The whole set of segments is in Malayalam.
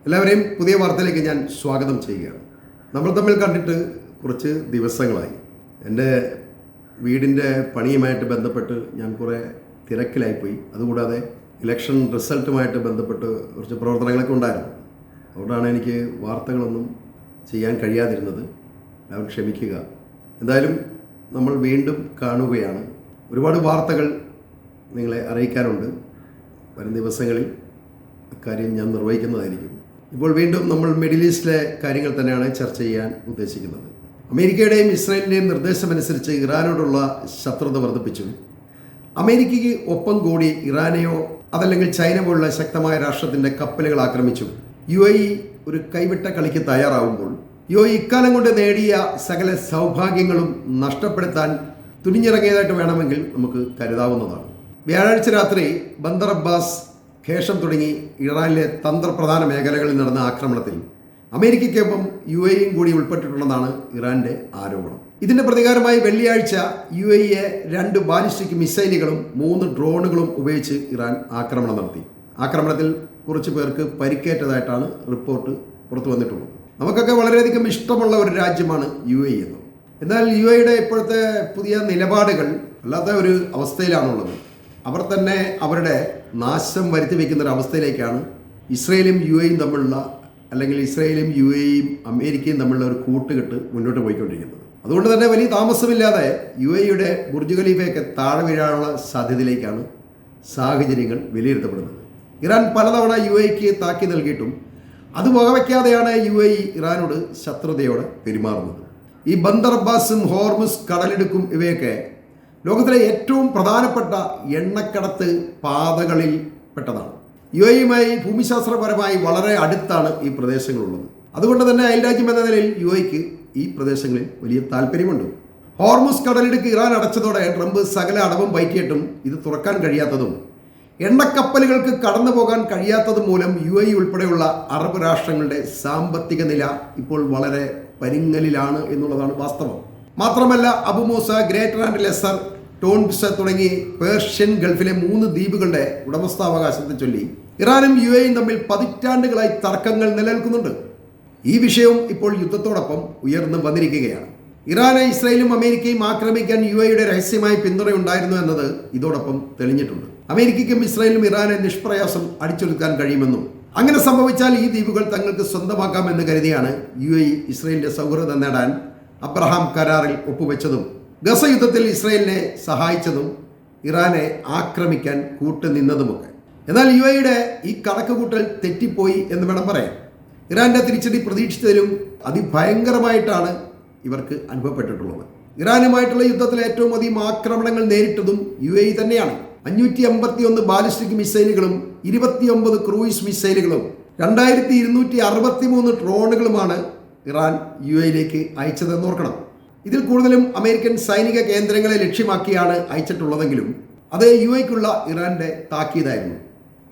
എല്ലാവരെയും പുതിയ വാർത്തയിലേക്ക് ഞാൻ സ്വാഗതം ചെയ്യുകയാണ്. നമ്മൾ തമ്മിൽ കണ്ടിട്ട് കുറച്ച് ദിവസങ്ങളായി. എൻ്റെ വീടിൻ്റെ പണിയുമായിട്ട് ബന്ധപ്പെട്ട് ഞാൻ കുറേ തിരക്കിലായിപ്പോയി. അതുകൂടാതെ ഇലക്ഷൻ റിസൾട്ടുമായിട്ട് ബന്ധപ്പെട്ട് കുറച്ച് പ്രവർത്തനങ്ങളൊക്കെ ഉണ്ടായിരുന്നു. അതുകൊണ്ടാണ് എനിക്ക് വാർത്തകളൊന്നും ചെയ്യാൻ കഴിയാതിരുന്നത്. എല്ലാവരും ക്ഷമിക്കുക. എന്തായാലും നമ്മൾ വീണ്ടും കാണുകയാണ്. ഒരുപാട് വാർത്തകൾ നിങ്ങളെ അറിയിക്കാനുണ്ട്. വരും ദിവസങ്ങളിൽ അക്കാര്യം ഞാൻ നിർവഹിക്കുന്നതായിരിക്കും. ഇപ്പോൾ വീണ്ടും നമ്മൾ മിഡിൽ ഈസ്റ്റിലെ കാര്യങ്ങൾ തന്നെയാണ് ചർച്ച ചെയ്യാൻ ഉദ്ദേശിക്കുന്നത്. അമേരിക്കയുടെയും ഇസ്രായേലിൻ്റെയും നിർദ്ദേശമനുസരിച്ച് ഇറാനോടുള്ള ശത്രുത വർദ്ധിപ്പിച്ചു. അമേരിക്കയ്ക്ക് ഒപ്പം കൂടി ഇറാനെയോ അതല്ലെങ്കിൽ ചൈന പോലുള്ള ശക്തമായ രാഷ്ട്രത്തിൻ്റെ കപ്പലുകൾ ആക്രമിച്ചു. UAE ഒരു കൈവിട്ട കളിക്ക് തയ്യാറാവുമ്പോൾ UAE ഇക്കാലം കൊണ്ട് നേടിയ സകല സൗഭാഗ്യങ്ങളും നഷ്ടപ്പെടുത്താൻ തുനിഞ്ഞിറങ്ങിയതായിട്ട് വേണമെങ്കിൽ നമുക്ക് കരുതാവുന്നതാണ്. വ്യാഴാഴ്ച രാത്രി ബന്ദർ അബ്ബാസ്, ഖേഷം തുടങ്ങി ഇറാനിലെ തന്ത്രപ്രധാന മേഖലകളിൽ നടന്ന ആക്രമണത്തിൽ അമേരിക്കയ്ക്കൊപ്പം UAEയും കൂടി ഉൾപ്പെട്ടിട്ടുണ്ടെന്നാണ് ഇറാന്റെ ആരോപണം. ഇതിന്റെ പ്രതികാരമായി വെള്ളിയാഴ്ച UAEയെ 2 ബാലിസ്റ്റിക് മിസൈലുകളും 3 ഡ്രോണുകളും ഉപയോഗിച്ച് ഇറാൻ ആക്രമണം നടത്തി. ആക്രമണത്തിൽ കുറച്ച് പേർക്ക് പരിക്കേറ്റതായിട്ടാണ് റിപ്പോർട്ട് പുറത്തു വന്നിട്ടുള്ളത്. നമുക്കൊക്കെ വളരെയധികം ഇഷ്ടമുള്ള ഒരു രാജ്യമാണ് UAE എന്ന്. എന്നാൽ UAEയുടെ ഇപ്പോഴത്തെ പുതിയ നിലപാടുകൾ അല്ലാത്ത ഒരു അവസ്ഥയിലാണുള്ളത്. അവർ തന്നെ അവരുടെ നാശം വരുത്തി വയ്ക്കുന്ന ഒരു അവസ്ഥയിലേക്കാണ് ഇസ്രയേലും UAEയും തമ്മിലുള്ള, അല്ലെങ്കിൽ ഇസ്രയേലും UAEയും അമേരിക്കയും തമ്മിലുള്ള ഒരു കൂട്ടുകെട്ട് മുന്നോട്ട് പോയിക്കൊണ്ടിരിക്കുന്നത്. അതുകൊണ്ട് തന്നെ വലിയ താമസമില്ലാതെ UAEയുടെ ബുർജ് ഖലീഫയൊക്കെ താഴെ വീഴാനുള്ള സാധ്യതയിലേക്കാണ് സാഹചര്യങ്ങൾ വിലയിരുത്തപ്പെടുന്നത്. ഇറാൻ പലതവണ UAEക്ക് താക്കി നൽകിയിട്ടും അത് വകവയ്ക്കാതെയാണ് UAE ഇറാനോട് ശത്രുതയോടെ പെരുമാറുന്നത്. ഈ ബന്ദർ അബ്ബാസും ഹോർമുസ് കടലിടുക്കും ഇവയൊക്കെ ലോകത്തിലെ ഏറ്റവും പ്രധാനപ്പെട്ട എണ്ണക്കടത്ത് പാതകളിൽ പെട്ടതാണ്. UAEയുമായി ഭൂമിശാസ്ത്രപരമായി വളരെ അടുത്താണ് ഈ പ്രദേശങ്ങളുള്ളത്. അതുകൊണ്ട് തന്നെ അയൽരാജ്യം എന്ന നിലയിൽ UAEക്ക് ഈ പ്രദേശങ്ങളിൽ വലിയ താല്പര്യമുണ്ട്. ഹോർമുസ് കടലിടുക്ക് ഇറാൻ അടച്ചതോടെ ട്രംപ് സകല അടവും പയറ്റിയിട്ടും ഇത് തുറക്കാൻ കഴിയാത്തതും എണ്ണക്കപ്പലുകൾക്ക് കടന്നു പോകാൻ കഴിയാത്തതും മൂലം UAE ഉൾപ്പെടെയുള്ള അറബ് രാഷ്ട്രങ്ങളുടെ സാമ്പത്തിക നില ഇപ്പോൾ വളരെ പരിങ്ങലിലാണ് എന്നുള്ളതാണ് വാസ്തവം. മാത്രമല്ല അബുമൂസ, ഗ്രേറ്റർ ആൻഡ് ലെസർ, ടോൺബിസ തുടങ്ങി പേർഷ്യൻ ഗൾഫിലെ 3 ദ്വീപുകളുടെ ഉടമസ്ഥാവകാശത്തെ ചൊല്ലി ഇറാനും UAEയും തമ്മിൽ പതിറ്റാണ്ടുകളായി തർക്കങ്ങൾ നിലനിൽക്കുന്നുണ്ട്. ഈ വിഷയവും ഇപ്പോൾ യുദ്ധത്തോടൊപ്പം ഉയർന്നു വന്നിരിക്കുകയാണ്. ഇറാനെ ഇസ്രായേലും അമേരിക്കയും ആക്രമിക്കാൻ UAEയുടെ രഹസ്യമായ പിന്തുണയുണ്ടായിരുന്നു എന്നത് ഇതോടൊപ്പം തെളിഞ്ഞിട്ടുണ്ട്. അമേരിക്കയ്ക്കും ഇസ്രായേലും ഇറാനെ നിഷ്പ്രയാസം അടിച്ചൊതുക്കാൻ കഴിയുമെന്നും അങ്ങനെ സംഭവിച്ചാൽ ഈ ദ്വീപുകൾ തങ്ങൾക്ക് സ്വന്തമാക്കാമെന്ന് കരുതിയാണ് UAE ഇസ്രായേലിന്റെ സൗഹൃദം നേടാൻ അബ്രഹാം കരാറിൽ ഒപ്പുവെച്ചതും ഗസ യുദ്ധത്തിൽ ഇസ്രായേലിനെ സഹായിച്ചതും ഇറാനെ ആക്രമിക്കാൻ കൂട്ടുനിന്നതുമൊക്കെ. എന്നാൽ UAEയുടെ ഈ കണക്കുകൂട്ടൽ തെറ്റിപ്പോയി എന്ന് വേണം പറയാൻ. ഇറാന്റെ തിരിച്ചടി പ്രതീക്ഷിച്ചതിലും അതിഭയങ്കരമായിട്ടാണ് ഇവർക്ക് അനുഭവപ്പെട്ടിട്ടുള്ളത്. ഇറാനുമായിട്ടുള്ള യുദ്ധത്തിൽ ഏറ്റവും അധികം ആക്രമണങ്ങൾ നേരിട്ടതും UAE തന്നെയാണ്. 551 ബാലിസ്റ്റിക് മിസൈലുകളും 29 ക്രൂയിസ് മിസൈലുകളും 2263 ഡ്രോണുകളുമാണ് ഇറാൻ UAEയിലേക്ക് അയച്ചതെന്ന് ഓർക്കണം. ഇതിൽ കൂടുതലും അമേരിക്കൻ സൈനിക കേന്ദ്രങ്ങളെ ലക്ഷ്യമാക്കിയാണ് അയച്ചിട്ടുള്ളതെങ്കിലും അത് UAEക്കുള്ള ഇറാന്റെ താക്കീതായിരുന്നു.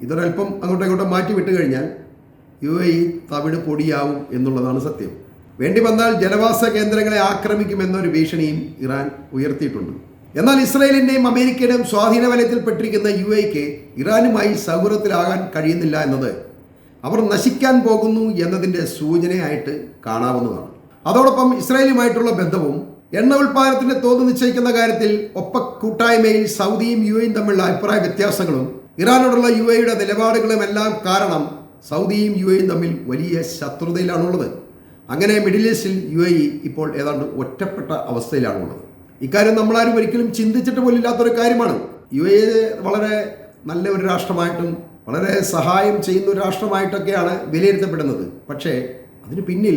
ഇതൊരൽപ്പം അങ്ങോട്ടും ഇങ്ങോട്ടും മാറ്റി വിട്ടു കഴിഞ്ഞാൽ UAE തവിട് പൊടിയാവും എന്നുള്ളതാണ് സത്യം. വേണ്ടി വന്നാൽ ജനവാസ കേന്ദ്രങ്ങളെ ആക്രമിക്കുമെന്നൊരു ഭീഷണിയും ഇറാൻ ഉയർത്തിയിട്ടുണ്ട്. എന്നാൽ ഇസ്രായേലിൻ്റെയും അമേരിക്കയുടെയും സ്വാധീന വലയത്തിൽപ്പെട്ടിരിക്കുന്ന UAEക്ക് ഇറാനുമായി സൗഹൃദത്തിലാകാൻ കഴിയുന്നില്ല എന്നത് അവർ നശിക്കാൻ പോകുന്നു എന്നതിൻ്റെ സൂചനയായിട്ട് കാണാവുന്നതാണ്. അതോടൊപ്പം ഇസ്രായേലുമായിട്ടുള്ള ബന്ധവും എണ്ണ ഉൽപ്പാദനത്തിന്റെ തോത് നിശ്ചയിക്കുന്ന കാര്യത്തിൽ ഒപ്പക് കൂട്ടായ്മയിൽ സൗദിയും UAEയും തമ്മിലുള്ള അഭിപ്രായ വ്യത്യാസങ്ങളും ഇറാനോടുള്ള UAEയുടെ നിലപാടുകളും എല്ലാം കാരണം സൗദിയും UAEയും തമ്മിൽ വലിയ ശത്രുതയിലാണുള്ളത്. അങ്ങനെ മിഡിൽ ഈസ്റ്റിൽ UAE ഇപ്പോൾ ഏതാണ്ട് ഒറ്റപ്പെട്ട അവസ്ഥയിലാണുള്ളത്. ഇക്കാര്യം നമ്മളാരും ഒരിക്കലും ചിന്തിച്ചിട്ട് പോലില്ലാത്തൊരു കാര്യമാണ്. UAE വളരെ നല്ല ഒരു രാഷ്ട്രമായിട്ടും വളരെ സഹായം ചെയ്യുന്ന ഒരു രാഷ്ട്രമായിട്ടൊക്കെയാണ് വിലയിരുത്തപ്പെടുന്നത്. പക്ഷേ അതിന് പിന്നിൽ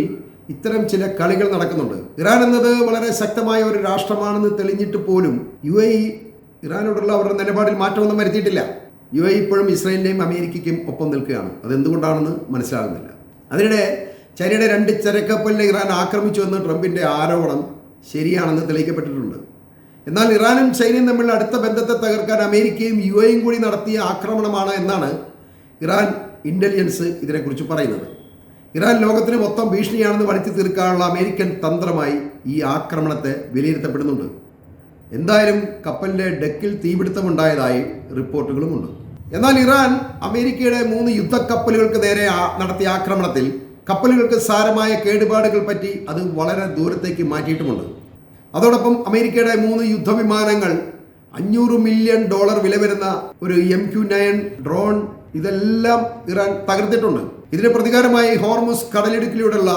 ഇത്തരം ചില കളികൾ നടക്കുന്നുണ്ട്. ഇറാൻ എന്നത് വളരെ ശക്തമായ ഒരു രാഷ്ട്രമാണെന്ന് തെളിഞ്ഞിട്ട് പോലും UAE ഇറാനോടുള്ള അവരുടെ നിലപാടിൽ മാറ്റമൊന്നും വരുത്തിയിട്ടില്ല. UAE ഇപ്പോഴും ഇസ്രായേലിൻ്റെയും അമേരിക്കയ്ക്കും ഒപ്പം നിൽക്കുകയാണ്. അതെന്തുകൊണ്ടാണെന്ന് മനസ്സിലാകുന്നില്ല. അതിനിടെ ചൈനയുടെ 2 ചരക്കപ്പലിനെ ഇറാൻ ആക്രമിച്ചു എന്ന് ട്രംപിൻ്റെ ആരോപണം ശരിയാണെന്ന് തെളിയിക്കപ്പെട്ടിട്ടുണ്ട്. എന്നാൽ ഇറാനും ചൈനയും തമ്മിലുള്ള അടുത്ത ബന്ധത്തെ തകർക്കാൻ അമേരിക്കയും UAEയും കൂടി നടത്തിയ ആക്രമണമാണ് എന്നാണ് ഇറാൻ ഇൻ്റലിജൻസ് ഇതിനെക്കുറിച്ച് പറയുന്നത്. ഇറാൻ ലോകത്തിന് മൊത്തം ഭീഷണിയാണെന്ന് വരുത്തി തീർക്കാനുള്ള അമേരിക്കൻ തന്ത്രമായി ഈ ആക്രമണത്തെ വിലയിരുത്തപ്പെടുന്നുണ്ട്. എന്തായാലും കപ്പലിൻ്റെ ഡെക്കിൽ തീപിടുത്തമുണ്ടായതായി റിപ്പോർട്ടുകളുമുണ്ട്. എന്നാൽ ഇറാൻ അമേരിക്കയുടെ 3 യുദ്ധക്കപ്പലുകൾക്ക് നേരെ നടത്തിയ ആക്രമണത്തിൽ കപ്പലുകൾക്ക് സാരമായ കേടുപാടുകൾ പറ്റി അത് വളരെ ദൂരത്തേക്ക് മാറ്റിയിട്ടുമുണ്ട്. അതോടൊപ്പം അമേരിക്കയുടെ 3 യുദ്ധവിമാനങ്ങൾ $500 മില്യൺ വില വരുന്ന ഒരു MQ-9 ഡ്രോൺ ഇതെല്ലാം ഇറാൻ തകർത്തിട്ടുണ്ട്. ഇതിന് പ്രതികാരമായി ഹോർമുസ് കടലിടുക്കിലൂടെയുള്ള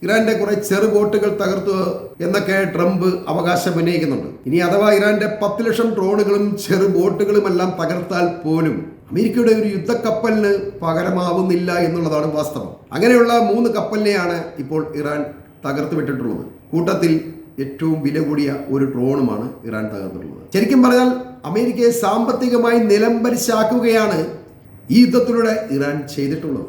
ഇറാന്റെ കുറെ ചെറു ബോട്ടുകൾ തകർത്തു എന്നൊക്കെ ട്രംപ് അവകാശം ഉന്നയിക്കുന്നുണ്ട്. ഇനി അഥവാ ഇറാന്റെ 10 ലക്ഷം ഡ്രോണുകളും ചെറു ബോട്ടുകളും എല്ലാം തകർത്താൽ പോലും അമേരിക്കയുടെ ഒരു യുദ്ധക്കപ്പലിന് പകരമാവുന്നില്ല എന്നുള്ളതാണ് വാസ്തവം. അങ്ങനെയുള്ള 3 കപ്പലിനെയാണ് ഇപ്പോൾ ഇറാൻ തകർത്ത് വിട്ടിട്ടുള്ളത്. കൂട്ടത്തിൽ ഏറ്റവും വില കൂടിയ ഒരു ഡ്രോണുമാണ് ഇറാൻ തകർത്തിട്ടുള്ളത്. ശരിക്കും പറഞ്ഞാൽ അമേരിക്കയെ സാമ്പത്തികമായി നിലംപരിശാക്കുകയാണ് ഈ യുദ്ധത്തിലൂടെ ഇറാൻ ചെയ്തിട്ടുള്ളത്.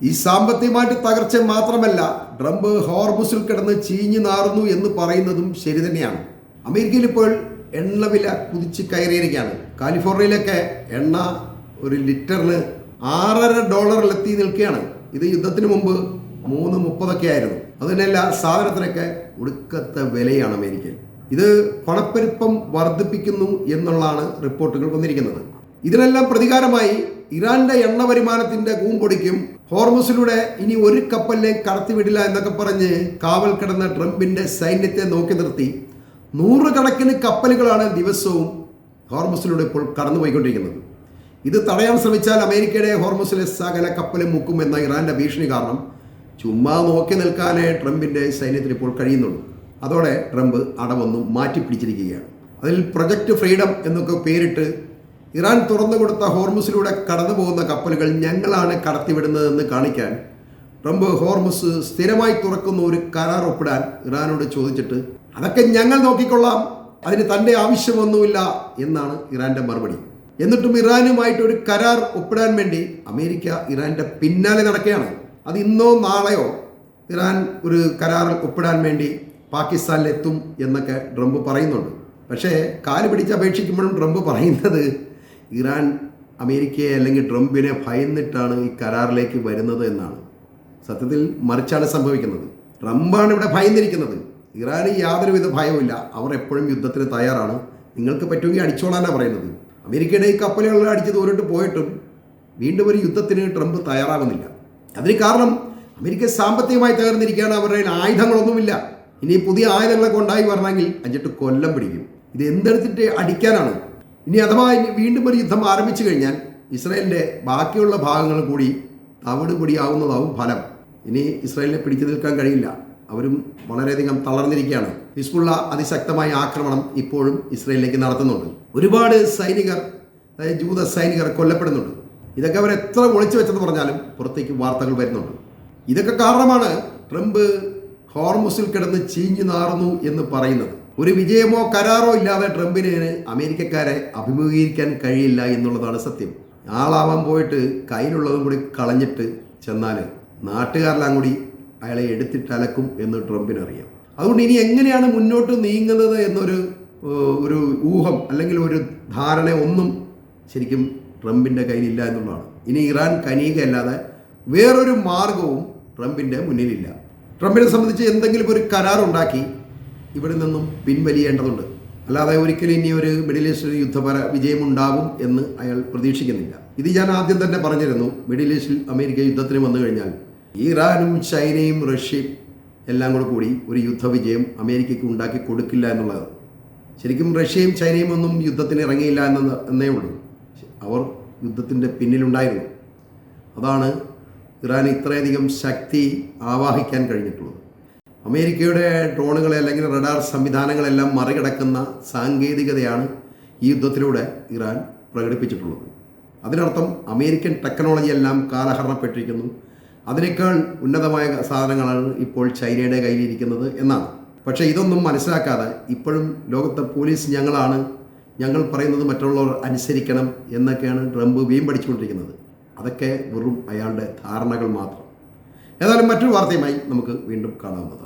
ഈ സാമ്പത്തികമായിട്ട് തകർച്ച മാത്രമല്ല, ട്രംപ് ഹോർമുസിൽ കിടന്ന് ചീഞ്ഞു നാറുന്നു എന്ന് പറയുന്നതും ശരി തന്നെയാണ്. അമേരിക്കയിൽ ഇപ്പോൾ എണ്ണവില കുതിച്ച് കയറിയിരിക്കുകയാണ്. കാലിഫോർണിയയിലൊക്കെ എണ്ണ ഒരു ലിറ്ററിന് $6.50 നിൽക്കുകയാണ്. ഇത് യുദ്ധത്തിന് മുമ്പ് 3.30 ആയിരുന്നു. അതുതന്നെയല്ല, സാധനത്തിനൊക്കെ ഒടുക്കത്തെ വിലയാണ് അമേരിക്കയിൽ. ഇത് പണപ്പെരുപ്പം വർദ്ധിപ്പിക്കുന്നു എന്നുള്ളതാണ് റിപ്പോർട്ടുകൾ വന്നിരിക്കുന്നത്. ഇതിനെല്ലാം പ്രതികാരമായി ഇറാന്റെ എണ്ണ വരുമാനത്തിന്റെ കൂമ്പൊടിക്കും ഹോർമുസിലൂടെ ഇനി ഒരു കപ്പലിനെ കടത്തിവിടില്ല എന്നൊക്കെ പറഞ്ഞ് കാവൽ കിടന്ന ട്രംപിന്റെ സൈന്യത്തെ നോക്കി നിർത്തി 100 കണക്കിന് കപ്പലുകളാണ് ദിവസവും ഹോർമുസിലൂടെ ഇപ്പോൾ കടന്നുപോയിക്കൊണ്ടിരിക്കുന്നത്. ഇത് തടയാൻ ശ്രമിച്ചാൽ അമേരിക്കയുടെ ഹോർമുസിലെ സകല കപ്പലും മുക്കും എന്ന ഇറാന്റെ ഭീഷണി കാരണം ചുമ്മാ നോക്കി നിൽക്കാനേ ട്രംപിന്റെ സൈന്യത്തിന് ഇപ്പോൾ കഴിയുന്നുള്ളൂ. അതോടെ ട്രംപ് അടവൊന്നും മാറ്റിപ്പിടിച്ചിരിക്കുകയാണ്. അതിൽ പ്രൊജക്ട് ഫ്രീഡം എന്നൊക്കെ പേരിട്ട് ഇറാൻ തുറന്നു കൊടുത്ത ഹോർമുസിലൂടെ കടന്നു പോകുന്ന കപ്പലുകൾ ഞങ്ങളാണ് കടത്തിവിടുന്നതെന്ന് കാണിക്കാൻ ട്രംപ് ഹോർമുസ് സ്ഥിരമായി തുറക്കുന്ന ഒരു കരാർ ഒപ്പിടാൻ ഇറാനോട് ചോദിച്ചിട്ട് അതൊക്കെ ഞങ്ങൾ നോക്കിക്കൊള്ളാം, അതിന് തൻ്റെ ആവശ്യമൊന്നുമില്ല എന്നാണ് ഇറാന്റെ മറുപടി. എന്നിട്ടും ഇറാനുമായിട്ട് ഒരു കരാർ ഒപ്പിടാൻ വേണ്ടി അമേരിക്ക ഇറാന്റെ പിന്നാലെ നടക്കുകയാണ്. അത് ഇന്നോ നാളെയോ ഇറാൻ ഒരു കരാർ ഒപ്പിടാൻ വേണ്ടി പാകിസ്ഥാനിലെത്തും എന്നൊക്കെ ട്രംപ് പറയുന്നുണ്ട്. പക്ഷേ കാല് പിടിച്ച് അപേക്ഷിക്കുമ്പോഴും ട്രംപ് പറയുന്നത് ഇറാൻ അമേരിക്കയെ അല്ലെങ്കിൽ ട്രംപിനെ ഭയന്നിട്ടാണ് ഈ കരാറിലേക്ക് വരുന്നത് എന്നാണ്. സത്യത്തിൽ മറിച്ചാണ് സംഭവിക്കുന്നത്. ട്രംപാണ് ഇവിടെ ഭയന്നിരിക്കുന്നത്. ഇറാന് യാതൊരുവിധ ഭയവുമില്ല. അവർ എപ്പോഴും യുദ്ധത്തിന് തയ്യാറാണ്. നിങ്ങൾക്ക് പറ്റുമെങ്കിൽ അടിച്ചോളാനാണ് പറയുന്നത്. അമേരിക്കയുടെ ഈ കപ്പലുകൾ അടിച്ച് ദൂരോട്ട് പോയിട്ടും വീണ്ടും ഒരു യുദ്ധത്തിന് ട്രംപ് തയ്യാറാകുന്നില്ല. അതിന് കാരണം അമേരിക്ക സാമ്പത്തികമായി തകർന്നിരിക്കുകയാണ്. അവരുടെ ആയുധങ്ങളൊന്നുമില്ല. ഇനി പുതിയ ആയുധങ്ങളൊക്കെ ഉണ്ടായി വരണമെങ്കിൽ 5-8 കൊല്ലം പിടിക്കും. ഇത് എന്തെടുത്തിട്ട് അടിക്കാനാണ്? ഇനി അഥവാ വീണ്ടും ഒരു യുദ്ധം ആരംഭിച്ചു കഴിഞ്ഞാൽ ഇസ്രായേലിൻ്റെ ബാക്കിയുള്ള ഭാഗങ്ങൾ കൂടി തവിട് പൊടിയാവുന്നതാവും ഫലം. ഇനി ഇസ്രായേലിനെ പിടിച്ചു നിൽക്കാൻ കഴിയില്ല. അവരും വളരെയധികം തളർന്നിരിക്കുകയാണ്. ഹിസ്ബുള്ള അതിശക്തമായ ആക്രമണം ഇപ്പോഴും ഇസ്രായേലിലേക്ക് നടത്തുന്നുണ്ട്. ഒരുപാട് സൈനികർ, അതായത് ജൂത സൈനികർ കൊല്ലപ്പെടുന്നുണ്ട്. ഇതൊക്കെ അവർ എത്ര ഒളിച്ചു വെച്ചെന്ന് പറഞ്ഞാലും പുറത്തേക്ക് വാർത്തകൾ വരുന്നുണ്ട്. ഇതൊക്കെ കാരണമാണ് ട്രംപ് ഹോർമുസിൽ കിടന്ന് ചീഞ്ഞു നാറുന്നു എന്ന് പറയുന്നത്. ഒരു വിജയമോ കരാറോ ഇല്ലാതെ ട്രംപിന് അമേരിക്കക്കാരെ അഭിമുഖീകരിക്കാൻ കഴിയില്ല എന്നുള്ളതാണ് സത്യം. ആളാവാൻ പോയിട്ട് കയ്യിലുള്ളതും കൂടി കളഞ്ഞിട്ട് ചെന്നാൽ നാട്ടുകാരെല്ലാം കൂടി അയാളെ എടുത്തിട്ടലക്കും എന്ന് ട്രംപിനറിയാം. അതുകൊണ്ട് ഇനി എങ്ങനെയാണ് മുന്നോട്ട് നീങ്ങുന്നത് എന്നൊരു ഊഹം അല്ലെങ്കിൽ ഒരു ധാരണ ഒന്നും ശരിക്കും ട്രംപിൻ്റെ കയ്യിലില്ല എന്നുള്ളതാണ്. ഇനി ഇറാൻ കനിയുകയല്ലാതെ വേറൊരു മാർഗവും ട്രംപിൻ്റെ മുന്നിലില്ല. ട്രംപിനെ സംബന്ധിച്ച് എന്തെങ്കിലും ഒരു കരാറുണ്ടാക്കി ഇവിടെ നിന്നും പിൻവലിയേണ്ടതുണ്ട്. അല്ലാതെ ഒരിക്കലും ഇനി ഒരു മിഡിൽ ഈസ്റ്റിൽ യുദ്ധപര വിജയമുണ്ടാകും എന്ന് അയാൾ പ്രതീക്ഷിക്കുന്നില്ല. ഇത് ഞാൻ ആദ്യം തന്നെ പറഞ്ഞിരുന്നു. മിഡിൽ ഈസ്റ്റിൽ അമേരിക്ക യുദ്ധത്തിന് വന്നു കഴിഞ്ഞാൽ ഇറാനും ചൈനയും റഷ്യയും എല്ലാം കൂടി ഒരു യുദ്ധവിജയം അമേരിക്കയ്ക്ക് ഉണ്ടാക്കി കൊടുക്കില്ല എന്നുള്ളത്. ശരിക്കും റഷ്യയും ചൈനയും ഒന്നും യുദ്ധത്തിന് ഇറങ്ങിയില്ല എന്നേ ഉള്ളൂ. അവർ യുദ്ധത്തിൻ്റെ പിന്നിലുണ്ടായിരുന്നു. അതാണ് ഇറാൻ ഇത്രയധികം ശക്തി ആവാഹിക്കാൻ കഴിഞ്ഞിട്ടുള്ളത്. അമേരിക്കയുടെ ഡ്രോണുകളെ അല്ലെങ്കിൽ റഡാർ സംവിധാനങ്ങളെല്ലാം മറികടക്കുന്ന സാങ്കേതികതയാണ് ഈ യുദ്ധത്തിലൂടെ ഇറാൻ പ്രകടിപ്പിച്ചിട്ടുള്ളത്. അതിനർത്ഥം അമേരിക്കൻ ടെക്നോളജി എല്ലാം കാലഹരണപ്പെട്ടിരിക്കുന്നു. അതിനേക്കാൾ ഉന്നതമായ സാധനങ്ങളാണ് ഇപ്പോൾ ചൈനയുടെ കയ്യിലിരിക്കുന്നത് എന്നാണ്. പക്ഷേ ഇതൊന്നും മനസ്സിലാക്കാതെ ഇപ്പോഴും ലോകത്തെ പോലീസ് ഞങ്ങളാണ്, ഞങ്ങൾ പറയുന്നത് മറ്റുള്ളവർ അനുസരിക്കണം എന്നൊക്കെയാണ് ട്രംപ് വീമ്പടിച്ചുകൊണ്ടിരിക്കുന്നത്. അതൊക്കെ വെറും അയാളുടെ ധാരണകൾ മാത്രം. ഏതായാലും മറ്റൊരു വാർത്തയുമായി നമുക്ക് വീണ്ടും കാണാവുന്നതാണ്.